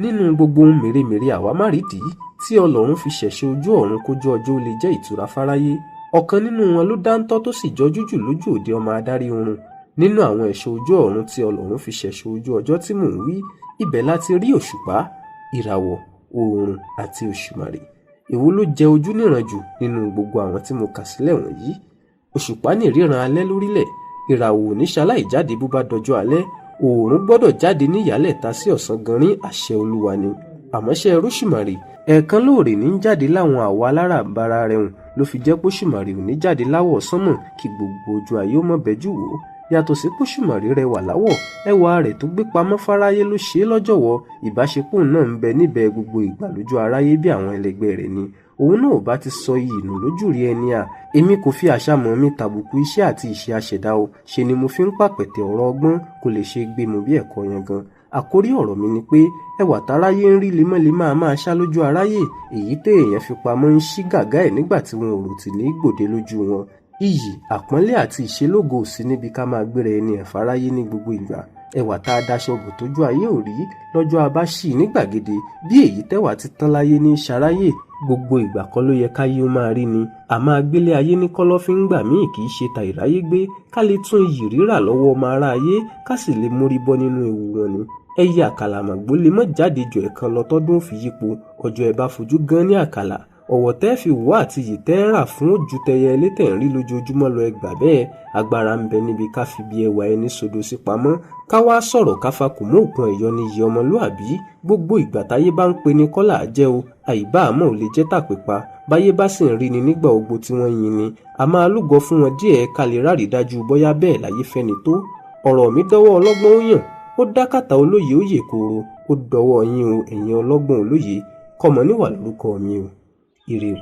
nínú gbogbo ohun mèremère àwámárìdí tí Ọlọ́run fi ṣẹ̀ṣẹ̀ ojú ọ̀run kójú ọjọ́ lè jẹ́ ìtura fáráyé, ọ̀kan nínú wọn ló dáńtọ́ tó sì jọjú jù lójú òde ọmọ adarí oorun. Nínú àwọn ẹ̀ṣọ́ ojú ọ̀run tí Ọlọ́run fi ṣẹ̀ṣẹ̀ ojú ọjọ́ tí mò ń wí, ibẹ̀ láti rí òṣùpá, ìràwọ̀, oòrùn àti òṣùmàrè. Èwo ló jẹ ojú níran jù nínú gbogbo àwọn tí mo kà sílẹ̀ wọ̀nyí? Òṣùpá ní ríran alẹ́ lórílẹ̀, ìràwọ̀ ò ní ṣaláì jáde bó bá dọjọ́ alẹ́, oòrùn gbọ́dọ̀ jáde ní ìyálẹ̀ta sí ọ̀sán ganrín, àṣẹ Olúwa ni. Àmọ́ ṣé Òṣùmàrè ẹ̀ẹ̀kan lóòrè ní jáde láwọn àwọ̀ aláràǹbarà rẹ̀ hùn ló fi jẹ́ p'Òṣùmàrè ò ní jáde láwọ̀ sánmọ̀ kí gbogbo ojú ayé ó mọ̀ bẹ́jú wò ó. Yàtọ̀ sí p'Òṣùmàrè rẹwà láwọ̀, ẹwà rẹ̀ tó gbé pamọ́ fáráyé ló ṣe é lọ́jọ̀wọ́. Ìbáṣepọ̀ náà ń bẹ níbẹ̀ gbogbo ìgbà lójú aráyé bí àwọn ẹlẹgbẹ́ rẹ̀ ni. Òun náà ò bá ti sọ iyì nù lójú rí ẹni à. Èmi kò fi àṣàmọ̀ mi tàbùkù iṣẹ́ àti ìṣe aṣẹ̀dá o, ṣe ni mo fi ń pàpẹ̀tẹ̀ ọ̀rọ̀ ọgbọ́n kò lè ṣe gbé mu bí ẹ̀kọ́ yangan. Àkórí ọ̀rọ̀ mi ni pé ẹwà táráyé ń rí lemọ́lemọ́ a máa ṣá lójú aráyé, èyí téèyàn fi pamọ́ ń ṣí gàgá ẹ̀ nígbà tí wọn ò rò tì ní gbòde lójú wọn. Iyì, àpọ́nlé àti ìṣelógo ò sí níbi ká máa gbéra ẹni ẹ̀ fáráyé ní gbogbo ìgbà. Ẹwà tá a daṣọ bò tójú ayé ò rí lọ́jọ́ abá ṣì ní gbàgede, bí èyí tẹ́wà ti tán láyé ní ṣaráyé. Gbogbo ìgbà kan ló yẹ káyé ó máa rí ni. A máa gbélé ayé ní kọ́lọ́fín gbà míì kì í ṣe ta ìráyé gbé, ká lè tún iyì rírà lọ́wọ́ ọmọ ará ayé, ká sì lè mórí bọ́ nínú ewu wọn ni. Ẹyẹ àkàlàmàgbò lè mọ́ jáde jọ ẹ̀kan lọ tọ́dún fi yípo, ọjọ́ ẹ bá fojú gan ní àkàlà. Ọ̀wọ̀ tẹ́ fi wọ́ àti yìí tẹ́ rà fún ojú tẹyẹ ẹlẹ́tẹ̀ ń rí lójoojúmọ́ lọ ẹgbà bẹ́ẹ̀. Agbára ń bẹ níbi ká fi bí ẹwà ẹni sodo sí pamọ́, ká wá sọ̀rọ̀ ká fakùn mọ́ òkun ẹ̀yọ́ ní iye ọmọlúàbí. Gbogbo ìgbà táyé bá ń pe ni kọ́là jẹ́ o, àìbá àmọ́ ò lè jẹ́ tàpépa. Báyé bá sì ń rí ni nígbà ogbó tí wọ́n yin ni, a máa lúgọ fún wọn díẹ̀ ká lè rárí dájú bóyá bẹ́ẹ̀ láyé fẹ́ni tó. Ọ̀rọ̀ mi dọ́wọ́ ọlọ́gbọ́n ó yàn, ó dákàtà olóye ó yè kooro, ó dọwọ́ yín o ẹ̀yin ọlọ́gbọ́n olóye. Kọ́mọ níwà lórúkọ mi o. Ire o.